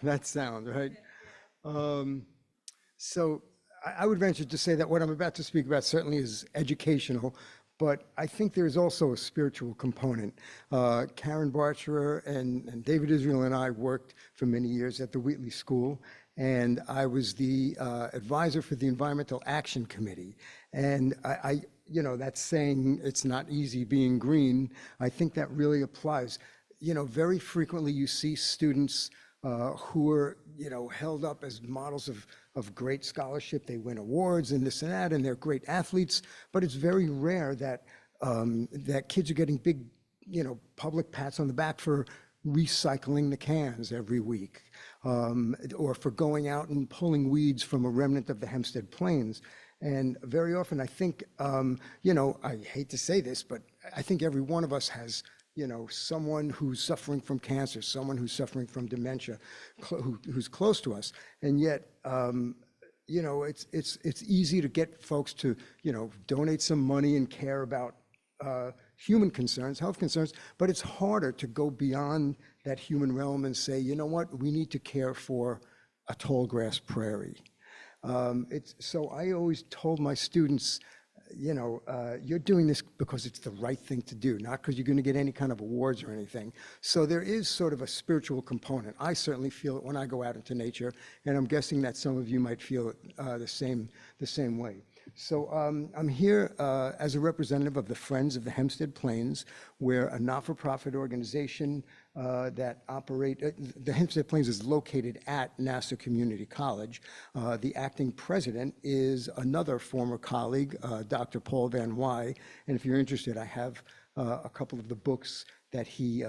that sound, right? Um, so I would venture to say that what I'm about to speak about certainly is educational, but I think there's also a spiritual component. Karen Barcherer and David Israel and I worked for many years at the Wheatley School, and I was the advisor for the Environmental Action Committee. And that saying, it's not easy being green, I think that really applies. Very frequently you see students who are, held up as models of great scholarship. They win awards and this and that, and they're great athletes. But it's very rare that that kids are getting big, public pats on the back for recycling the cans every week, or for going out and pulling weeds from a remnant of the Hempstead Plains. And very often, I think, I hate to say this, but I think every one of us has someone who's suffering from cancer, someone who's suffering from dementia, who's close to us. And yet, it's easy to get folks to, donate some money and care about human concerns, health concerns, but it's harder to go beyond that human realm and say, you know what, we need to care for a tall grass prairie. So I always told my students, you're doing this because it's the right thing to do, not because you're going to get any kind of awards or anything. So there is sort of a spiritual component. I certainly feel it when I go out into nature, and I'm guessing that some of you might feel it the same way. So I'm here as a representative of the Friends of the Hempstead Plains. We're a not-for-profit organization that operate, the Hempstead Plains is located at Nassau Community College. The acting president is another former colleague, Dr. Paul Van Wy, and if you're interested, I have a couple of the books that he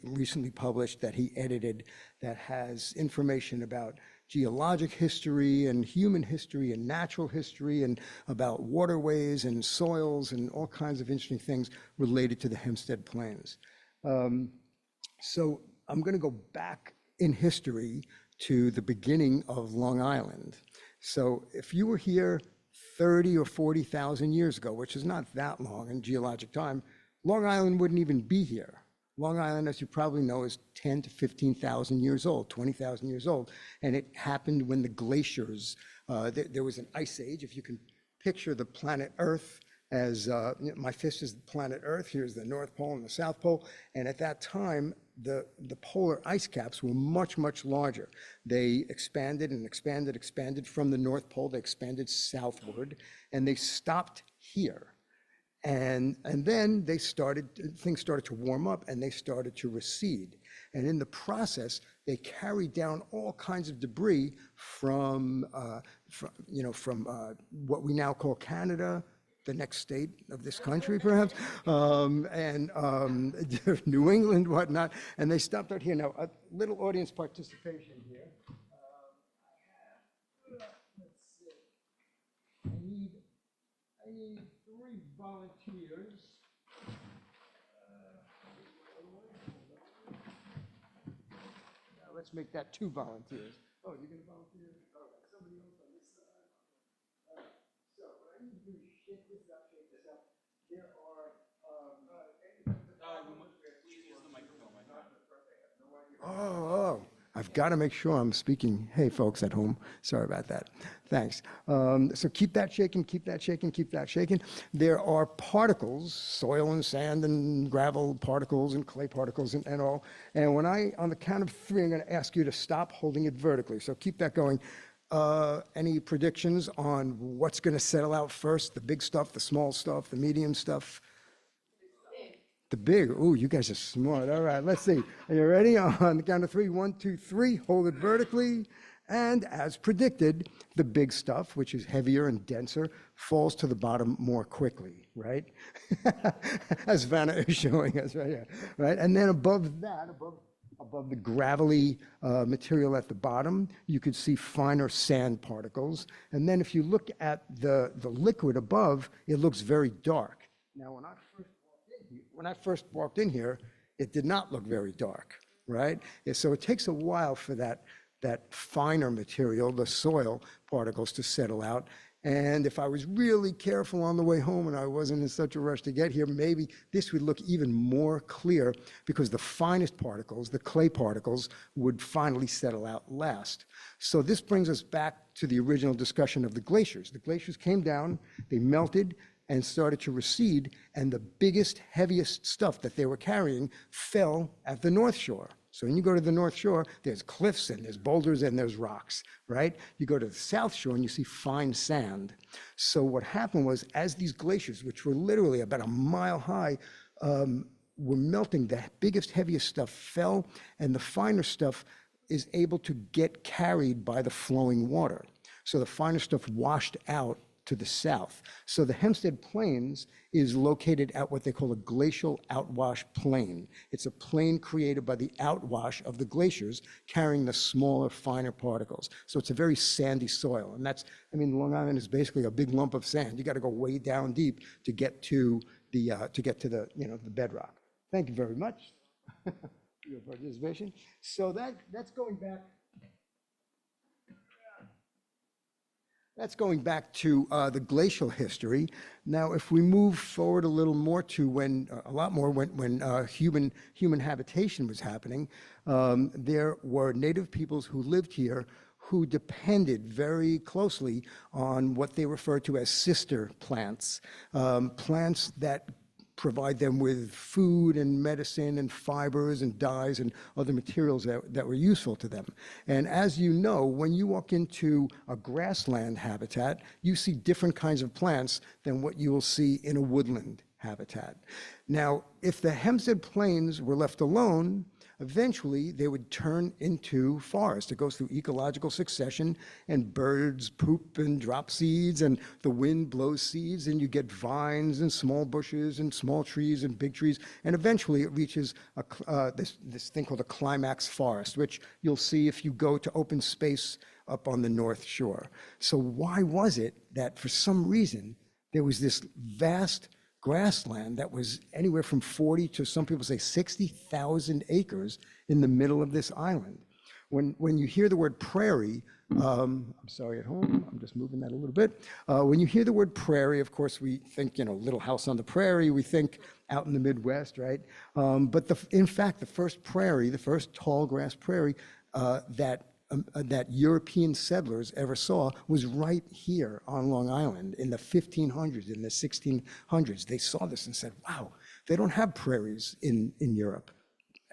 recently published, that he edited, that has information about geologic history and human history and natural history and about waterways and soils and all kinds of interesting things related to the Hempstead Plains. So I'm going to go back in history to the beginning of Long Island. So if you were here 30 or 40,000 years ago, which is not that long in geologic time, Long Island wouldn't even be here. Long Island, as you probably know, is 10 to 15,000 years old, 20,000 years old. And it happened when the glaciers, there was an ice age. If you can picture the planet Earth as, my fist is the planet Earth, here's the North Pole and the South Pole. And at that time, the polar ice caps were much, much larger. They expanded and expanded from the North Pole. They expanded southward, and they stopped here. And then things started to warm up and they started to recede. And in the process, they carried down all kinds of debris from what we now call Canada, the next state of this country, perhaps, and New England, whatnot. And they stopped out here. Now, a little audience participation here. Let's see. I need 3 volunteers. Now let's make that 2 volunteers. Oh, you're going to volunteer? All right, somebody else on this side. All right. So what I need to do is shake this up, shake this up. There are, please use the microphone. Oh. I've got to make sure I'm speaking. Hey, folks at home, sorry about that. Thanks. So keep that shaking, keep that shaking, keep that shaking. There are particles, soil and sand and gravel particles and clay particles and all. And when on the count of 3, I'm going to ask you to stop holding it vertically. So keep that going. Any predictions on what's going to settle out first? The big stuff, the small stuff, the medium stuff? The big, ooh, you guys are smart. All right, let's see. Are you ready? On the count of 3, 1, 2, 3, hold it vertically. And as predicted, the big stuff, which is heavier and denser, falls to the bottom more quickly, right? As Vanna is showing us right here, right? And then above that, above the gravelly material at the bottom, you could see finer sand particles. And then if you look at the liquid above, it looks very dark. Now, when I first walked in here, it did not look very dark, right? So it takes a while for that finer material, the soil particles, to settle out. And if I was really careful on the way home and I wasn't in such a rush to get here, maybe this would look even more clear because the finest particles, the clay particles, would finally settle out last. So this brings us back to the original discussion of the glaciers. The glaciers came down, they melted and started to recede, and the biggest, heaviest stuff that they were carrying fell at the North Shore. So when you go to the North Shore, there's cliffs and there's boulders and there's rocks, right? You go to the South Shore and you see fine sand. So what happened was, as these glaciers, which were literally about a mile high, were melting, the biggest, heaviest stuff fell, and the finer stuff is able to get carried by the flowing water. So the finer stuff washed out to the south. So the Hempstead Plains is located at what they call a glacial outwash plain. It's a plain created by the outwash of the glaciers carrying the smaller, finer particles. So it's a very sandy soil. And that's, I mean, Long Island is basically a big lump of sand. You got to go way down deep to get to the, the bedrock. Thank you very much for your participation. So that's going back. That's going back to the glacial history. Now, if we move forward a little more to when human habitation was happening, there were native peoples who lived here who depended very closely on what they refer to as sister plants, plants that provide them with food and medicine and fibers and dyes and other materials that were useful to them. And as you know, when you walk into a grassland habitat, you see different kinds of plants than what you will see in a woodland habitat. Now, if the Hempstead Plains were left alone, eventually they would turn into forest. It goes through ecological succession, and birds poop and drop seeds, and the wind blows seeds, and you get vines and small bushes and small trees and big trees, and eventually it reaches this thing called a climax forest, which you'll see if you go to open space up on the North Shore. So why was it that for some reason there was this vast grassland that was anywhere from 40 to, some people say, 60,000 acres in the middle of this island? When you hear the word prairie, I'm sorry, at home, I'm just moving that a little bit. When you hear the word prairie, of course, we think, Little House on the Prairie, we think out in the Midwest, right? But in fact, the first prairie, the first tall grass prairie that European settlers ever saw was right here on Long Island in the 1500s, in the 1600s. They saw this and said, wow, they don't have prairies in Europe.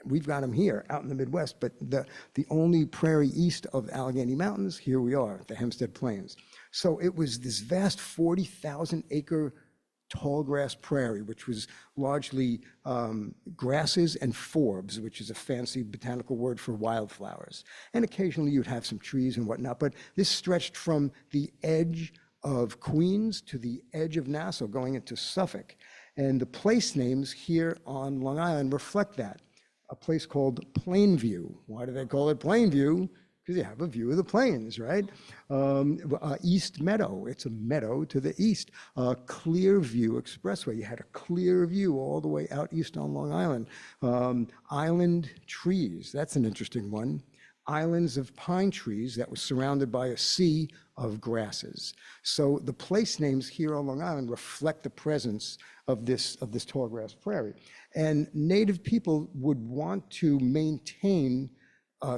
We've got them here out in the Midwest, but the only prairie east of Allegheny Mountains, here we are, the Hempstead Plains. So it was this vast 40,000 acre tall grass prairie, which was largely grasses and forbs, which is a fancy botanical word for wildflowers. And occasionally you'd have some trees and whatnot, but this stretched from the edge of Queens to the edge of Nassau, going into Suffolk. And the place names here on Long Island reflect that. A place called Plainview. Why do they call it Plainview? Because you have a view of the plains, right? East Meadow, it's a meadow to the east. Clearview Expressway, you had a clear view all the way out east on Long Island. Island trees, that's an interesting one. Islands of pine trees that were surrounded by a sea of grasses. So the place names here on Long Island reflect the presence of this tall grass prairie. And native people would want to maintain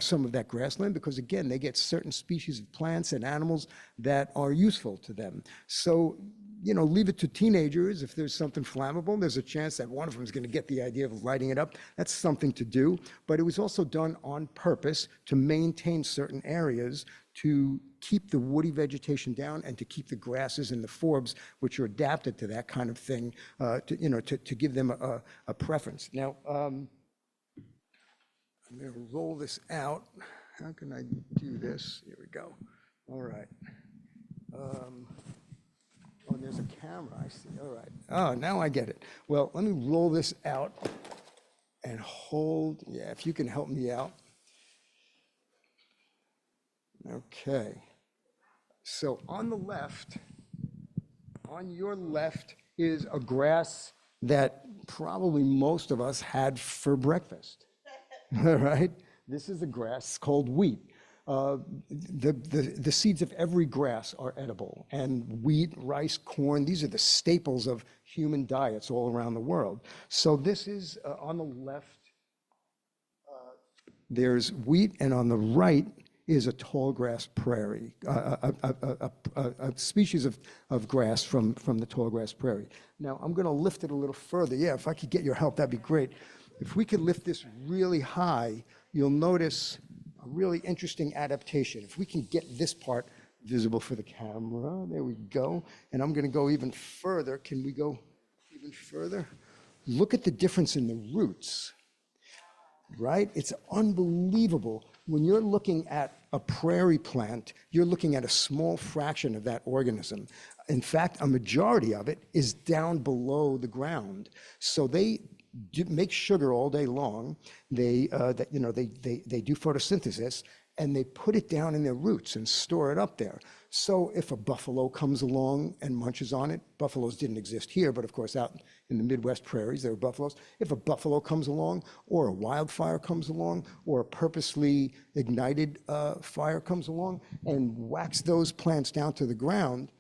some of that grassland because, again, they get certain species of plants and animals that are useful to them. So, leave it to teenagers. If there's something flammable, there's a chance that one of them is going to get the idea of lighting it up. That's something to do. But it was also done on purpose to maintain certain areas, to keep the woody vegetation down and to keep the grasses and the forbs, which are adapted to that kind of thing, to give them a preference. Now, I'm going to roll this out. How can I do this? Here we go. All right. Oh, there's a camera, I see. All right. Oh, now I get it. Well, let me roll this out and hold. Yeah, if you can help me out. Okay. So on the left, on your left is a grass that probably most of us had for breakfast. All right. This is a grass called wheat. The seeds of every grass are edible, and wheat, rice, corn, these are the staples of human diets all around the world. So this is on the left, there's wheat, and on the right is a tall grass prairie, a species of grass from the tall grass prairie. Now, I'm going to lift it a little further. Yeah, if I could get your help, that'd be great. If we could lift this really high, you'll notice a really interesting adaptation. If we can get this part visible for the camera, there we go. And I'm going to go even further. Can we go even further? Look at the difference in the roots. Right? It's unbelievable. When you're looking at a prairie plant, you're looking at a small fraction of that organism. In fact, a majority of it is down below the ground. So they make sugar all day long. They do photosynthesis, and they put it down in their roots and store it up there. So if a buffalo comes along and munches on it, buffaloes didn't exist here, but of course out in the Midwest prairies, there were buffaloes. If a buffalo comes along, or a wildfire comes along, or a purposely ignited fire comes along and whacks those plants down to the ground,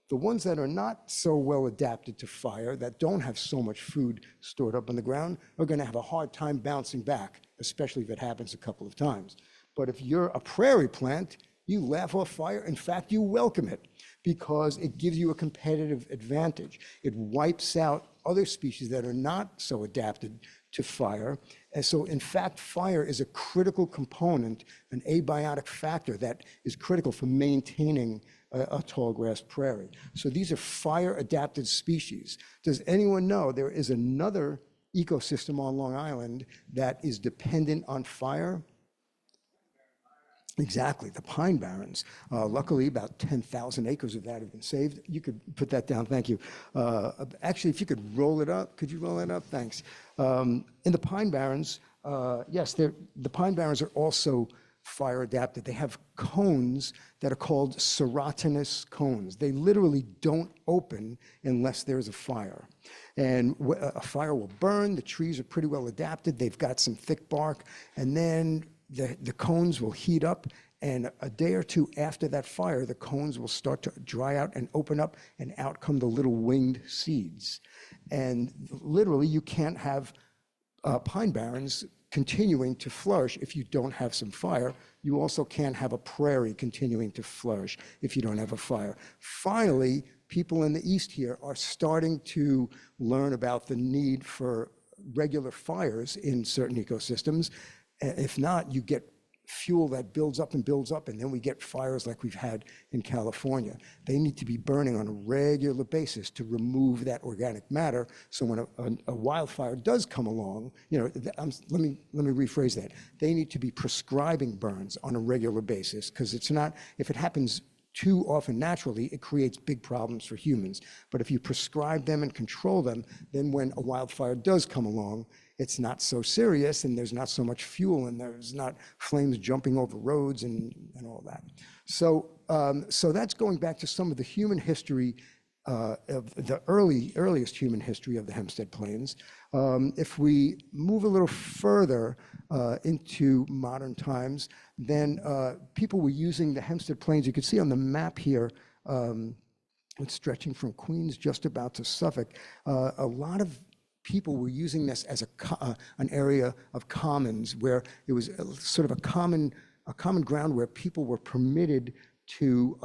the ones that are not so well adapted to fire, that don't have so much food stored up on the ground, are going to have a hard time bouncing back, especially if it happens a couple of times. But if you're a prairie plant, you laugh off fire. In fact, you welcome it because it gives you a competitive advantage. It wipes out other species that are not so adapted to fire. And so, in fact, fire is a critical component, an abiotic factor that is critical for maintaining a tall grass prairie. So these are fire-adapted species. Does anyone know there is another ecosystem on Long Island that is dependent on fire? Exactly, the Pine Barrens. Luckily, about 10,000 acres of that have been saved. You could put that down, thank you. Actually, if you could roll it up, could you roll it up? Thanks. In the Pine Barrens, yes, the Pine Barrens are also fire adapted. They have cones that are called serotinous cones. They literally don't open unless there's a fire. And a fire will burn, the trees are pretty well adapted, they've got some thick bark, and then the cones will heat up, and a day or two after that fire, the cones will start to dry out and open up, and out come the little winged seeds. And literally, you can't have pine barrens continuing to flourish if you don't have some fire. You also can't have a prairie continuing to flourish if you don't have a fire. Finally, people in the East here are starting to learn about the need for regular fires in certain ecosystems. If not, you get fuel that builds up, and then we get fires like we've had in California. They need to be burning on a regular basis to remove that organic matter. So when a wildfire does come along, let me rephrase that. They need to be prescribing burns on a regular basis, because it's not, if it happens too often naturally, it creates big problems for humans. But if you prescribe them and control them, then when a wildfire does come along, it's not so serious, and there's not so much fuel, and there's not flames jumping over roads and all that. So, so that's going back to some of the human history, of the earliest human history of the Hempstead Plains. If we move a little further into modern times, then people were using the Hempstead Plains. You can see on the map here, it's stretching from Queens just about to Suffolk. A lot of people were using this as an area of commons, where it was sort of a common ground where people were permitted to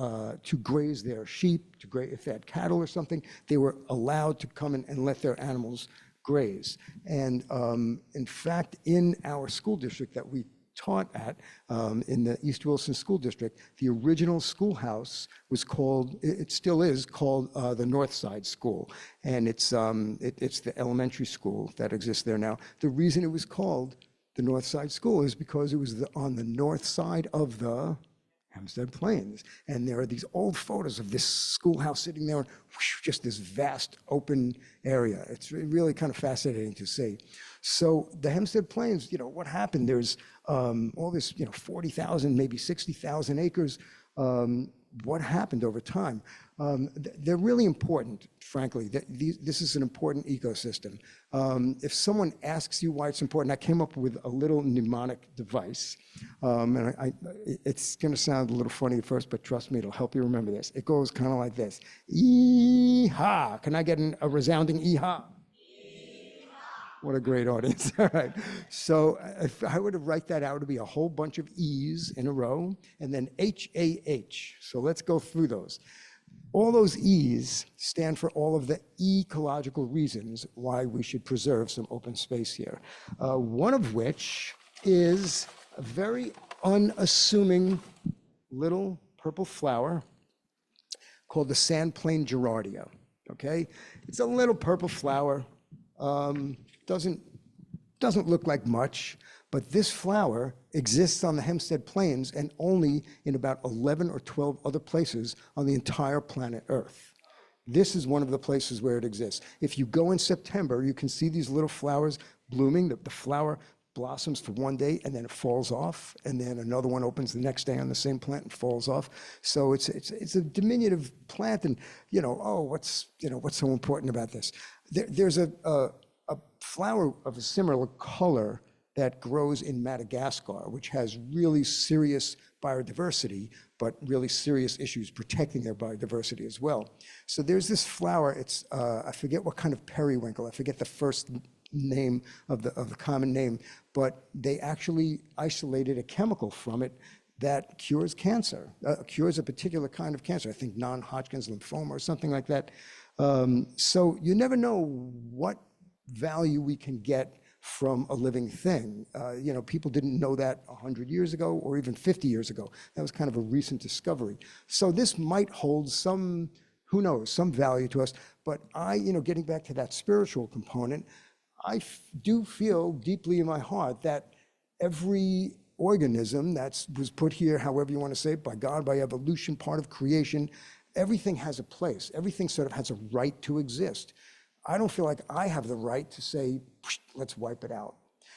graze their sheep, to graze, if they had cattle or something, they were allowed to come in and let their animals graze. And in fact, in our school district that we taught at, in the East Wilson School District, the original schoolhouse was called, it still is called, the North Side School. And it's the elementary school that exists there now. The reason it was called the North Side School is because it was on the north side of the Hempstead Plains. And there are these old photos of this schoolhouse sitting there, just this vast open area. It's really kind of fascinating to see. So the Hempstead Plains, what happened? There's all this, 40,000, maybe 60,000 acres. what happened over time. They're really important, frankly. This is an important ecosystem. If someone asks you why it's important, I came up with a little mnemonic device. It's going to sound a little funny at first, but trust me, it'll help you remember this. It goes kind of like this. Ee-ha. Can I get a resounding ee-ha? What a great audience. All right. So if I were to write that out, it would be a whole bunch of E's in a row, and then H-A-H. So let's go through those. All those E's stand for all of the ecological reasons why we should preserve some open space here. One of which is a very unassuming little purple flower called the sand plane gerardia, okay? It's a little purple flower. Doesn't look like much, but this flower exists on the Hempstead Plains and only in about 11 or 12 other places on the entire planet Earth. This is one of the places where it exists. If you go in September, you can see these little flowers blooming. The flower blossoms for one day and then it falls off, and then another one opens the next day on the same plant and falls off. So it's a diminutive plant, and what's so important about this? There's a flower of a similar color that grows in Madagascar, which has really serious biodiversity, but really serious issues protecting their biodiversity as well. So there's this flower, it's, I forget what kind of periwinkle, I forget the first name of the common name, but they actually isolated a chemical from it that cures cancer, cures a particular kind of cancer, I think non-Hodgkin's lymphoma or something like that. So you never know what value we can get from a living thing. People didn't know that 100 years ago or even 50 years ago. That was kind of a recent discovery. So this might hold some, who knows, some value to us. But getting back to that spiritual component, I do feel deeply in my heart that every organism that was put here, however you want to say it, by God, by evolution, part of creation, everything has a place. Everything sort of has a right to exist. I don't feel like I have the right to say, let's wipe it out.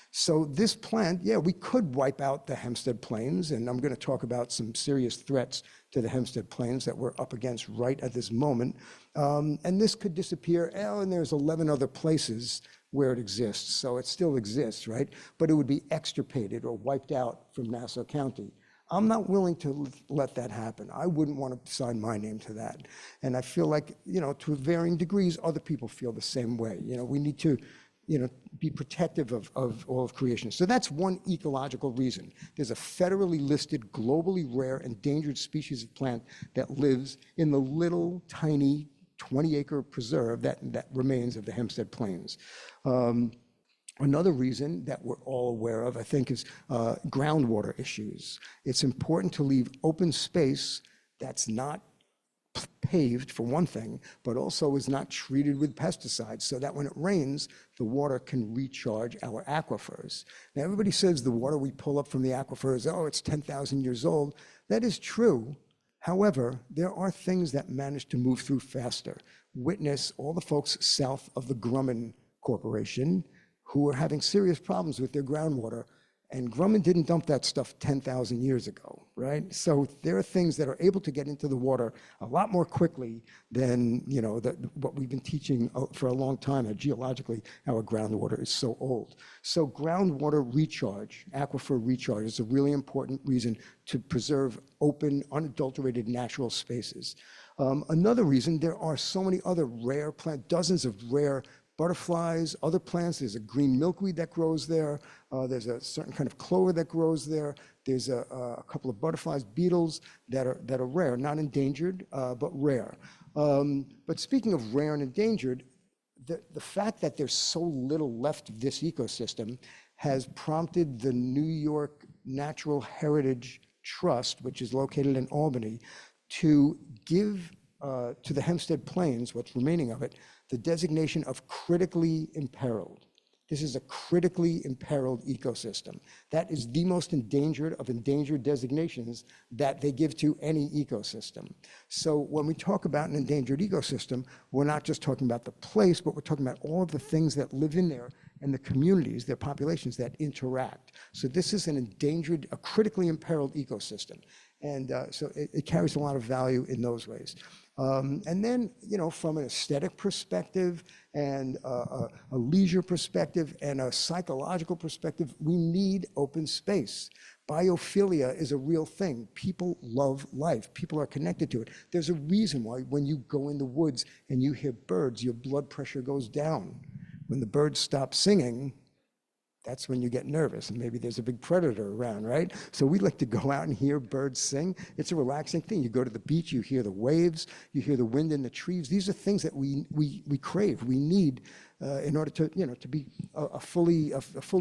So this plant, yeah, we could wipe out the Hempstead Plains, and I'm going to talk about some serious threats to the Hempstead Plains that we're up against right at this moment. And this could disappear, and there's 11 other places where it exists, so it still exists, right? But it would be extirpated or wiped out from Nassau County. I'm not willing to let that happen. I wouldn't want to sign my name to that. And I feel like, to varying degrees, other people feel the same way. We need to, be protective of all of creation. So that's one ecological reason. There's a federally listed, globally rare, endangered species of plant that lives in the little tiny 20-acre preserve that remains of the Hempstead Plains. Another reason that we're all aware of, I think, is groundwater issues. It's important to leave open space that's not paved, for one thing, but also is not treated with pesticides, so that when it rains, the water can recharge our aquifers. Now, everybody says the water we pull up from the aquifers, it's 10,000 years old. That is true. However, there are things that manage to move through faster. Witness all the folks south of the Grumman Corporation who are having serious problems with their groundwater. And Grumman didn't dump that stuff 10,000 years ago, right? So there are things that are able to get into the water a lot more quickly than, what we've been teaching for a long time, that geologically our groundwater is so old. So groundwater recharge, aquifer recharge, is a really important reason to preserve open, unadulterated natural spaces. Another reason, there are so many other rare plants, dozens of rare butterflies, other plants. There's a green milkweed that grows there. There's a certain kind of clover that grows there. There's a couple of butterflies, beetles that are rare, not endangered, but rare. But speaking of rare and endangered, the fact that there's so little left of this ecosystem has prompted the New York Natural Heritage Trust, which is located in Albany, to give to the Hempstead Plains, what's remaining of it, the designation of critically imperiled. This is a critically imperiled ecosystem. That is the most endangered of endangered designations that they give to any ecosystem. So when we talk about an endangered ecosystem, we're not just talking about the place, but we're talking about all of the things that live in there and the communities, their populations that interact. So this is an endangered, a critically imperiled ecosystem. And so it carries a lot of value in those ways. And then, you know, from an aesthetic perspective and a leisure perspective and a psychological perspective, we need open space. Biophilia is a real thing. People love life. People are connected to it. There's a reason why when you go in the woods and you hear birds, your blood pressure goes down. When the birds stop singing, that's when you get nervous, and maybe there's a big predator around, right? So we like to go out and hear birds sing. It's a relaxing thing. You go to the beach, you hear the waves, you hear the wind in the trees. These are things that we crave, we need in order to, you know, to be a fully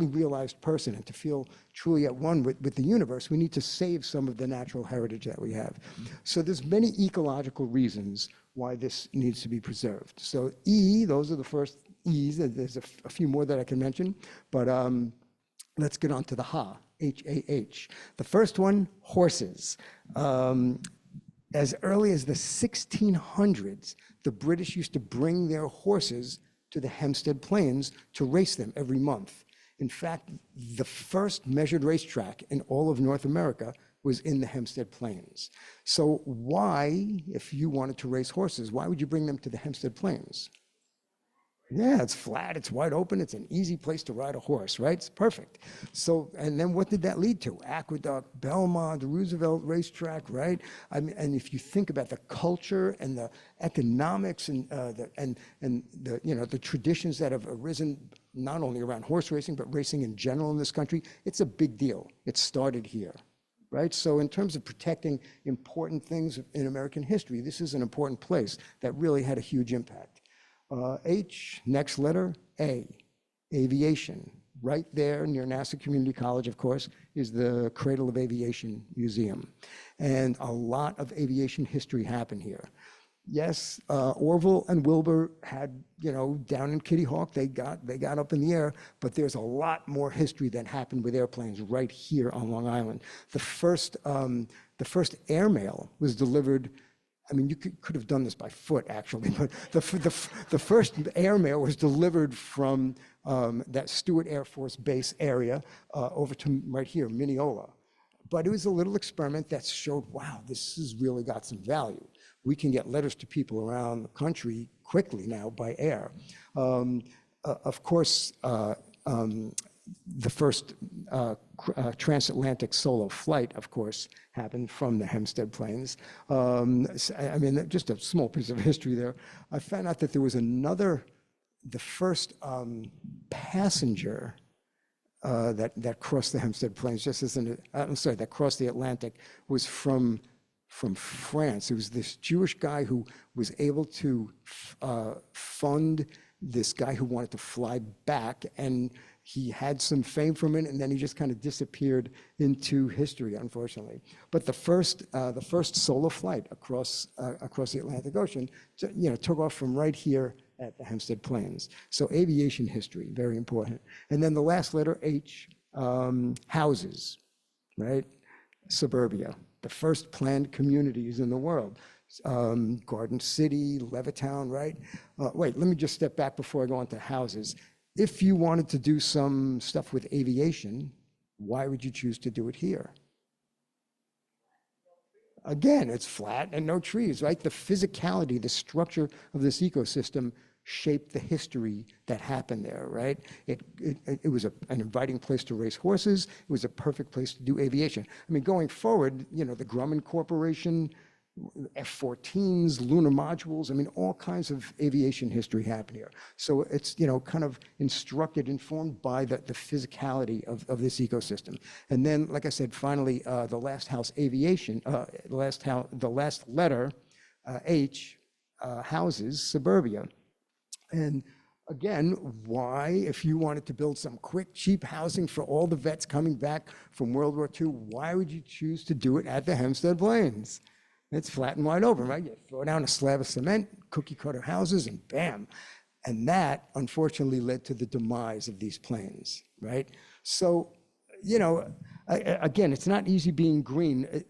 realized person and to feel truly at one with the universe. We need to save some of the natural heritage that we have. So there's many ecological reasons why this needs to be preserved. So E, those are the first E's. There's a few more that I can mention, but let's get on to the H-A-H. The first one, horses. As early as the 1600s, the British used to bring their horses to the Hempstead Plains to race them every month. In fact, the first measured racetrack in all of North America was in the Hempstead Plains. So why, if you wanted to race horses, why would you bring them to the Hempstead Plains? Yeah, it's flat, it's wide open, it's an easy place to ride a horse, right? It's perfect. So, and then what did that lead to? Aqueduct, Belmont, Roosevelt Racetrack, right? I mean, and if you think about the culture and the economics and the you know, the traditions that have arisen not only around horse racing but racing in general in this country, it's a big deal. It started here. Right? So in terms of protecting important things in American history, this is an important place that really had a huge impact. H, next letter, A, aviation. Right there near Nassau Community College, of course, is the Cradle of Aviation Museum. And a lot of aviation history happened here. Yes, Orville and Wilbur had, you know, down in Kitty Hawk, they got up in the air, but there's a lot more history that happened with airplanes right here on Long Island. The first airmail was delivered. I mean, you could have done this by foot, actually, but the first airmail was delivered from that Stewart Air Force Base area over to right here, Mineola. But it was a little experiment that showed, wow, this has really got some value. We can get letters to people around the country quickly now by air. Of course, the first transatlantic solo flight, of course, happened from the Hempstead Plains. I mean, just a small piece of history there. I found out that there was the first passenger that crossed the Hempstead Plains, that crossed the Atlantic, was from France. It was this Jewish guy who was able to fund this guy who wanted to fly back, and he had some fame from it, and then he just kind of disappeared into history, unfortunately. But the first solo flight across the Atlantic Ocean, took off from right here at the Hempstead Plains. So aviation history, very important. And then the last letter, H, houses, right? Suburbia, the first planned communities in the world. Garden City, Levittown, right? Wait, let me just step back before I go on to houses. If you wanted to do some stuff with aviation, why would you choose to do it here? Again, it's flat and no trees, right? The physicality, the structure of this ecosystem shaped the history that happened there, right? It was an inviting place to race horses. It was a perfect place to do aviation. I mean, going forward, the Grumman Corporation, F-14s, lunar modules, I mean, all kinds of aviation history happened here. So it's, kind of informed by the physicality of this ecosystem. And then, like I said, finally, the last house, aviation, the last letter, H, houses, suburbia. And again, why, if you wanted to build some quick, cheap housing for all the vets coming back from World War II, why would you choose to do it at the Hempstead Plains? It's flat and wide open, right? You throw down a slab of cement, cookie cutter houses, and bam. And that, unfortunately, led to the demise of these plains, right? So, again, it's not easy being green.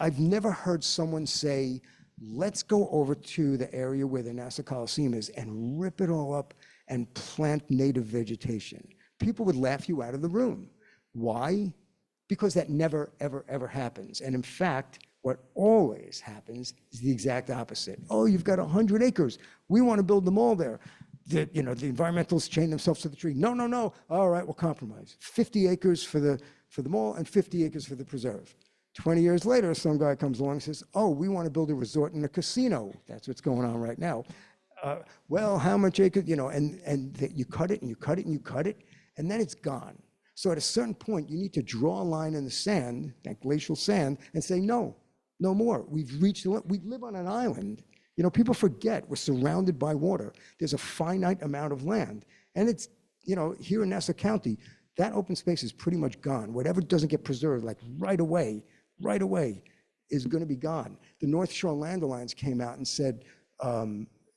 I've never heard someone say, let's go over to the area where the Nassau Coliseum is and rip it all up and plant native vegetation. People would laugh you out of the room. Why? Because that never, ever, ever happens. And in fact, what always happens is the exact opposite. Oh, you've got 100 acres. We want to build the mall there. The environmentalists chain themselves to the tree. No, no, no. All right, we'll compromise. 50 acres for the mall and 50 acres for the preserve. 20 years later, some guy comes along and says, oh, we want to build a resort and a casino. That's what's going on right now. Well, how much acres, and you cut it and you cut it and you cut it, and then it's gone. So at a certain point, you need to draw a line in the sand, that glacial sand, and say, no, no more. We've reached the limit. We live on an island. People forget we're surrounded by water. There's a finite amount of land. And it's, here in Nassau County, that open space is pretty much gone. Whatever doesn't get preserved, like right away, is going to be gone. The North Shore Land Alliance came out and said,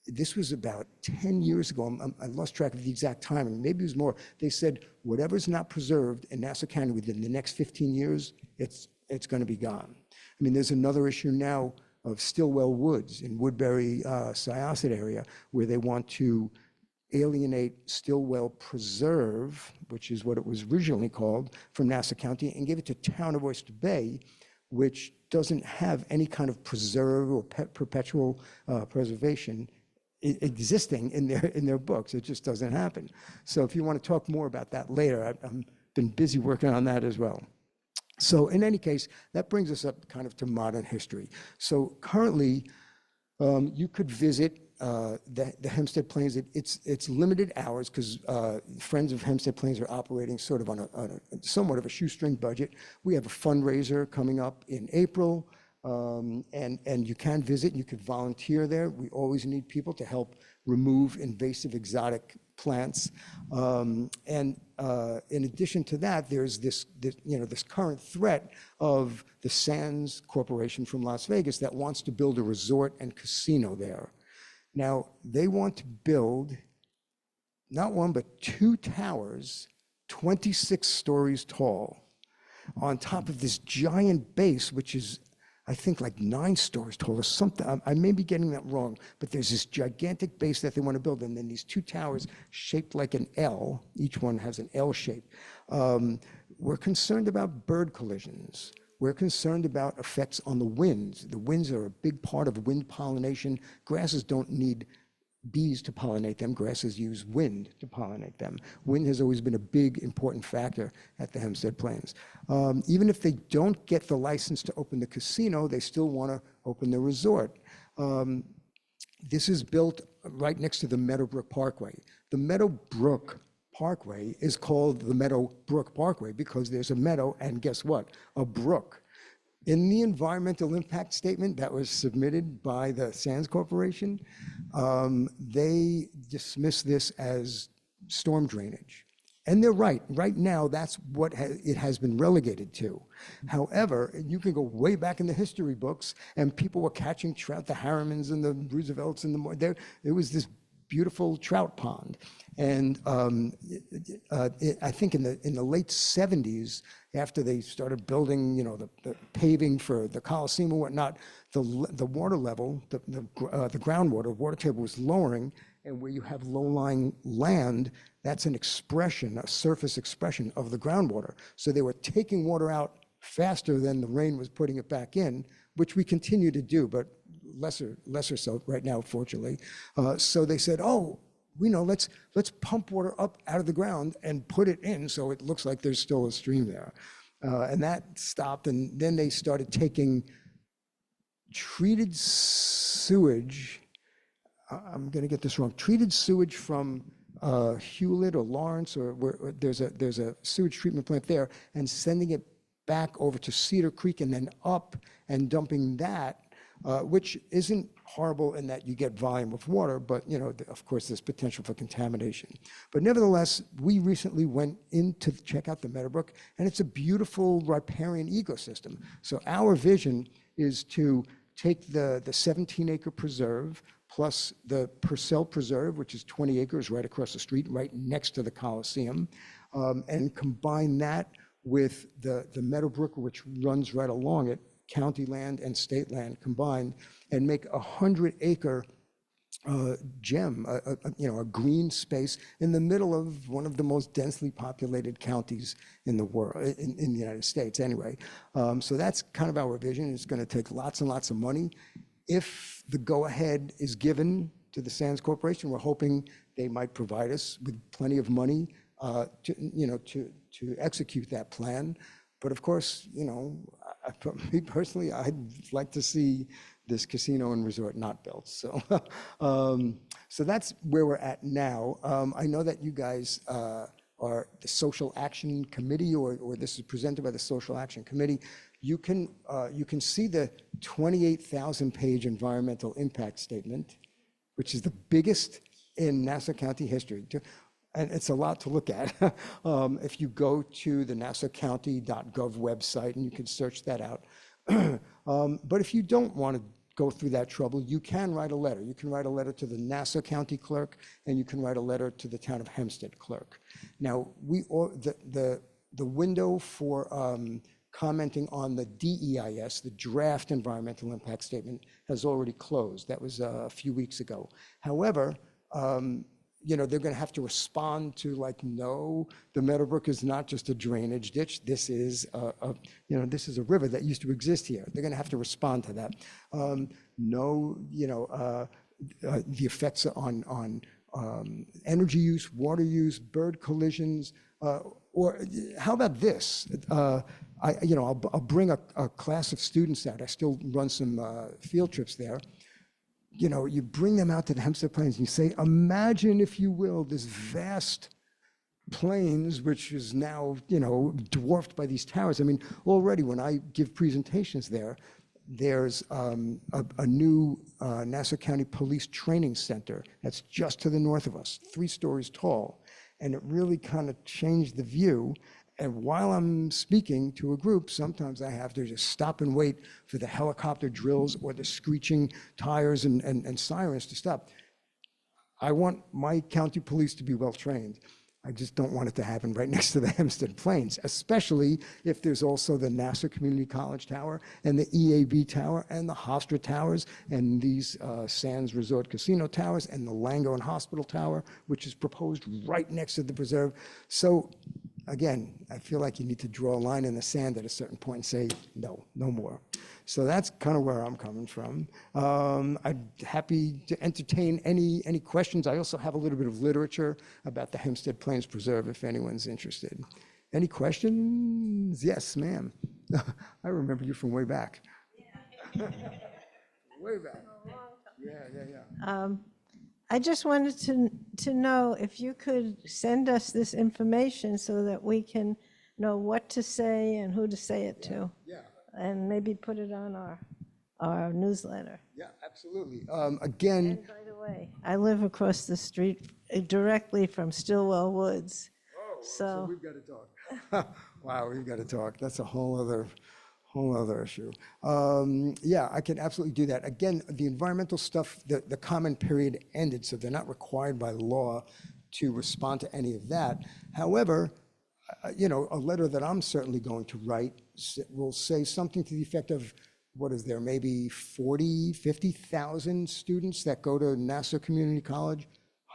this was about 10 years ago. I lost track of the exact timing. Maybe it was more. They said, whatever's not preserved in Nassau County within the next 15 years, it's going to be gone. I mean, there's another issue now of Stillwell Woods in Woodbury, Syosset area, where they want to alienate Stillwell Preserve, which is what it was originally called, from Nassau County, and give it to Town of Oyster Bay, which doesn't have any kind of preserve or perpetual preservation existing in their books. It just doesn't happen. So if you want to talk more about that later, I've been busy working on that as well. So in any case, that brings us up kind of to modern history. So currently, you could visit the Hempstead Plains. It's limited hours because Friends of Hempstead Plains are operating sort of on a somewhat of a shoestring budget. We have a fundraiser coming up in April, and you can visit. You could volunteer there. We always need people to help remove invasive exotic plants. In addition to that, there's this current threat of the Sands Corporation from Las Vegas that wants to build a resort and casino there. Now, they want to build not one, but 2 towers, 26 stories tall, on top of this giant base, which is, I think, like 9 stories tall or something. I may be getting that wrong, but there's this gigantic base that they want to build, and then these 2 towers shaped like an L. Each one has an L shape. We're concerned about bird collisions. We're concerned about effects on the winds. The winds are a big part of wind pollination. Grasses don't need bees to pollinate them. Grasses use wind to pollinate them. Wind has always been a big, important factor at the Hempstead Plains. Even if they don't get the license to open the casino, they still want to open the resort. This is built right next to the Meadowbrook Parkway. The Meadowbrook Parkway is called the Meadowbrook Parkway because there's a meadow and guess what? A brook. In the environmental impact statement that was submitted by the Sands Corporation, they dismiss this as storm drainage. And they're right. Right now, that's what it has been relegated to. However, you can go way back in the history books, and people were catching trout, the Harrimans and the Roosevelts, and there was this beautiful trout pond. And I think in the late 70s, after they started building, the paving for the Coliseum and whatnot, the water level, the groundwater, water table was lowering, and where you have low-lying land, that's an expression, a surface expression of the groundwater. So they were taking water out faster than the rain was putting it back in, which we continue to do, but lesser so right now, fortunately. So they said, oh, let's pump water up out of the ground and put it in so it looks like there's still a stream there. And that stopped, and then they started taking treated sewage, I'm gonna get this wrong, treated sewage from Hewlett or Lawrence, or where there's a sewage treatment plant there, and sending it back over to Cedar Creek and then up and dumping that, which isn't horrible in that you get volume of water, but of course there's potential for contamination. But nevertheless, we recently went in to check out the Meadowbrook, and it's a beautiful riparian ecosystem. So our vision is to take the 17-acre preserve plus the Purcell Preserve, which is 20 acres right across the street, right next to the Coliseum, and combine that with the Meadowbrook, which runs right along it, county land and state land combined, and make a 100-acre gem, a green space in the middle of one of the most densely populated counties in the world, in the United States anyway. So that's kind of our vision. It's going to take lots and lots of money. If the go-ahead is given to the Sands Corporation, we're hoping they might provide us with plenty of money to execute that plan. But of course, for me personally, I'd like to see this casino and resort not built. So, so that's where we're at now. I know that you guys are the Social Action Committee, or this is presented by the Social Action Committee. You can see the 28,000-page environmental impact statement, which is the biggest in Nassau County history. And it's a lot to look at. If you go to the nassaucounty.gov website, and you can search that out. But if you don't want to go through that trouble, you can write a letter. You can write a letter to the Nassau County clerk, and you can write a letter to the town of Hempstead clerk. Now, the window for commenting on the DEIS, the draft environmental impact statement, has already closed. That was a few weeks ago. However, they're going to have to respond to, like, no, the Meadowbrook is not just a drainage ditch. This is this is a river that used to exist here. They're going to have to respond to that. The effects on energy use, water use, bird collisions, or how about this? I'll bring a class of students out. I still run some field trips there. You bring them out to the Hempstead Plains and you say, imagine, if you will, this vast plains, which is now, dwarfed by these towers. I mean, already when I give presentations there, there's a new Nassau County Police Training Center that's just to the north of us, 3 stories tall. And it really kind of changed the view. And while I'm speaking to a group, sometimes I have to just stop and wait for the helicopter drills or the screeching tires and sirens to stop. I want my county police to be well trained. I just don't want it to happen right next to the Hempstead Plains, especially if there's also the Nassau Community College Tower and the EAB Tower and the Hofstra Towers and these Sands Resort Casino Towers and the Langone Hospital Tower, which is proposed right next to the preserve. So again, I feel like you need to draw a line in the sand at a certain point and say, no, no more. So that's kind of where I'm coming from. I'm happy to entertain any questions. I also have a little bit of literature about the Hempstead Plains Preserve if anyone's interested. Any questions? Yes, ma'am. I remember you from way back. Way back. Yeah. I just wanted to know if you could send us this information so that we can know what to say and who to say it to. Yeah. And maybe put it on our newsletter. Yeah, absolutely. Again. And by the way, I live across the street directly from Stillwell Woods. Oh, so we've got to talk. Wow, we've got to talk. That's a whole other issue. Yeah, I can absolutely do that. Again, the environmental stuff, the comment period ended, so they're not required by law to respond to any of that. However, a letter that I'm certainly going to write will say something to the effect of, what is there, maybe 40, 50,000 students that go to Nassau Community College,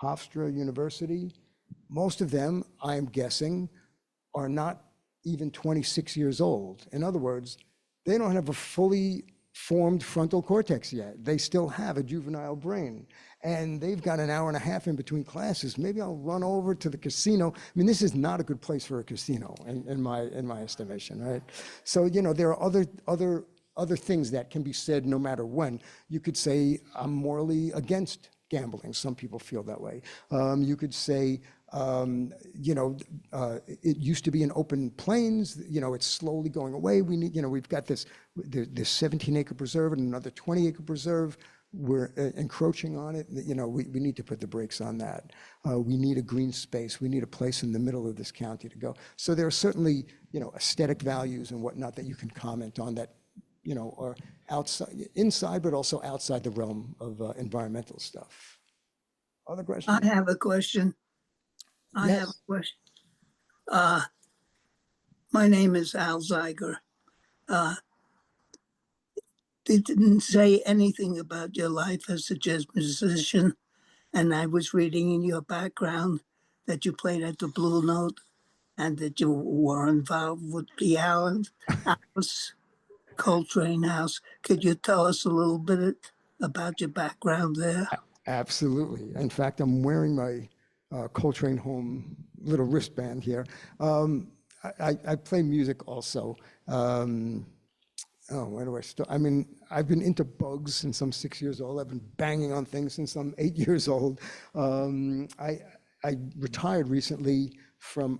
Hofstra University. Most of them, I'm guessing, are not even 26 years old. In other words, they don't have a fully formed frontal cortex yet. They still have a juvenile brain. And they've got an hour and a half in between classes. Maybe I'll run over to the casino. I mean, this is not a good place for a casino in my estimation, right? So, there are other things that can be said no matter when. You could say, I'm morally against gambling. Some people feel that way. You could say, it used to be an open plains, it's slowly going away. We need, we've got this 17-acre preserve and another 20-acre preserve. We're encroaching on it. We need to put the brakes on that. We need a green space. We need a place in the middle of this county to go. So there are certainly, aesthetic values and whatnot that you can comment on that, are inside, but also outside the realm of environmental stuff. Other questions? I have a question. I have a question. My name is Al Zeiger. They didn't say anything about your life as a jazz musician. And I was reading in your background that you played at the Blue Note and that you were involved with the Alice Coltrane House. Could you tell us a little bit about your background there? Absolutely. In fact, I'm wearing my Coltrane Home little wristband here. I play music also. Oh, where do I start? I mean, I've been into bugs since I'm 6 years old. I've been banging on things since I'm 8 years old. I retired recently from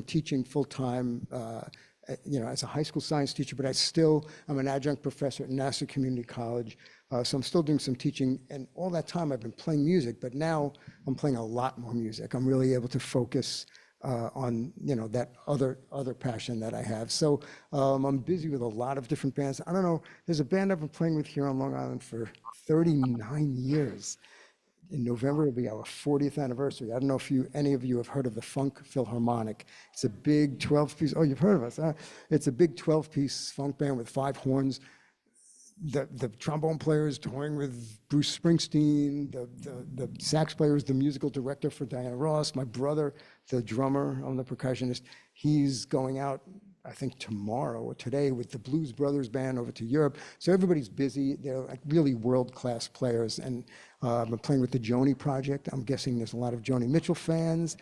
teaching full time, as a high school science teacher. But I'm an adjunct professor at Nassau Community College. So I'm still doing some teaching, and all that time I've been playing music. But now I'm playing a lot more music. I'm really able to focus on that other passion that I have. So I'm busy with a lot of different bands. I don't know. There's a band I've been playing with here on Long Island for 39 years. In November will be our 40th anniversary. I don't know if any of you have heard of the Funk Philharmonic. It's a big 12-piece. Oh, you've heard of us, huh? It's a big 12-piece funk band with 5 horns. The trombone player is touring with Bruce Springsteen. The sax player is the musical director for Diana Ross. My brother, the drummer, I'm the percussionist. He's going out, I think tomorrow or today, with the Blues Brothers band over to Europe. So everybody's busy. They're like really world-class players. And I've been playing with the Joni Project. I'm guessing there's a lot of Joni Mitchell fans.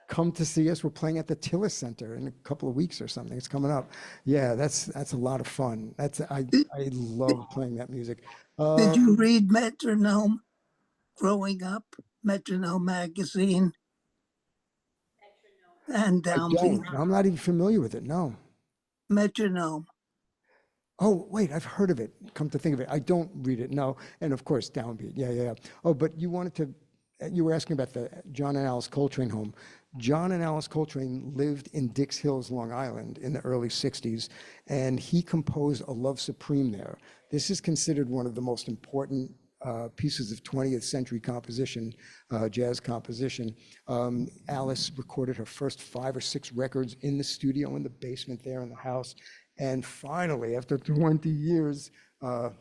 Come to see us. We're playing at the Tillis Center in a couple of weeks or something. It's coming up. Yeah, that's a lot of fun. I love playing that music. Did you read Metronome growing up? Metronome magazine and I don't. I'm not even familiar with it. No. Metronome. Oh, wait, I've heard of it. Come to think of it, I don't read it. No. And of course, Downbeat. Yeah. Oh, but you were asking about the John and Alice Coltrane home. John and Alice Coltrane lived in Dix Hills, Long Island in the early 60s, and he composed A Love Supreme there. This is considered one of the most important pieces of 20th century composition, jazz composition. Alice recorded her first 5 or 6 records in the studio in the basement there in the house. And finally, after 20 years,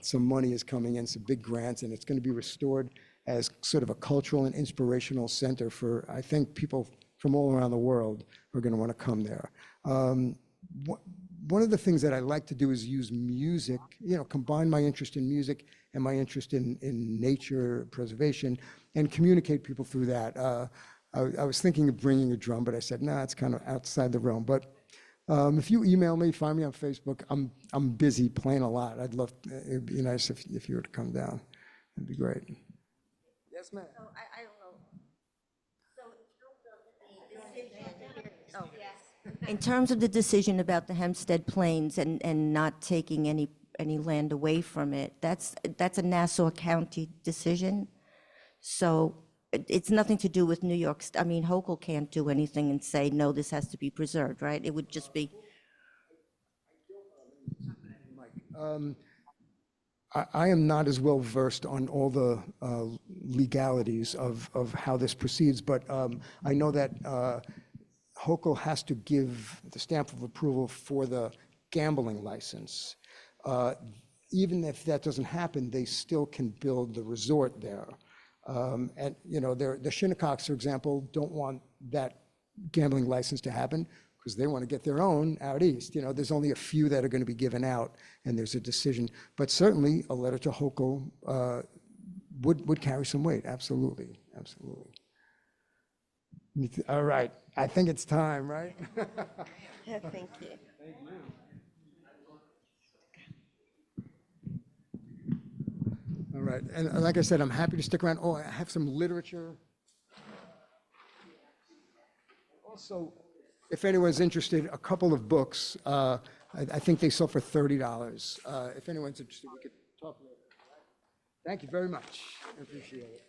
some money is coming in, some big grants, and it's going to be restored as sort of a cultural and inspirational center for, I think, people from all around the world are going to want to come there. One of the things that I like to do is use music, combine my interest in music and my interest in nature preservation and communicate people through that. I was thinking of bringing a drum, but I said, nah, it's kind of outside the realm. But if you email me, find me on Facebook. I'm busy playing a lot. It'd be nice if you were to come down. It'd be great. Yes, ma'am. So I don't know. In terms of the decision about the Hempstead Plains and not taking any land away from it, that's a Nassau County decision. So it's nothing to do with New York. I mean, Hochul can't do anything and say, no, this has to be preserved, right? It would just be. I am not as well versed on all the legalities of how this proceeds, but I know that Hochul has to give the stamp of approval for the gambling license. Even if that doesn't happen, they still can build the resort there. And the Shinnecocks, for example, don't want that gambling license to happen because they want to get their own out east. There's only a few that are going to be given out, and there's a decision. But certainly, a letter to Hochul would carry some weight. Absolutely. All right. I think it's time, right? Yeah, thank you. All right. And like I said, I'm happy to stick around. Oh, I have some literature. Also, if anyone's interested, a couple of books. I think they sell for $30. If anyone's interested, we could talk a little bit. Thank you very much. I appreciate it.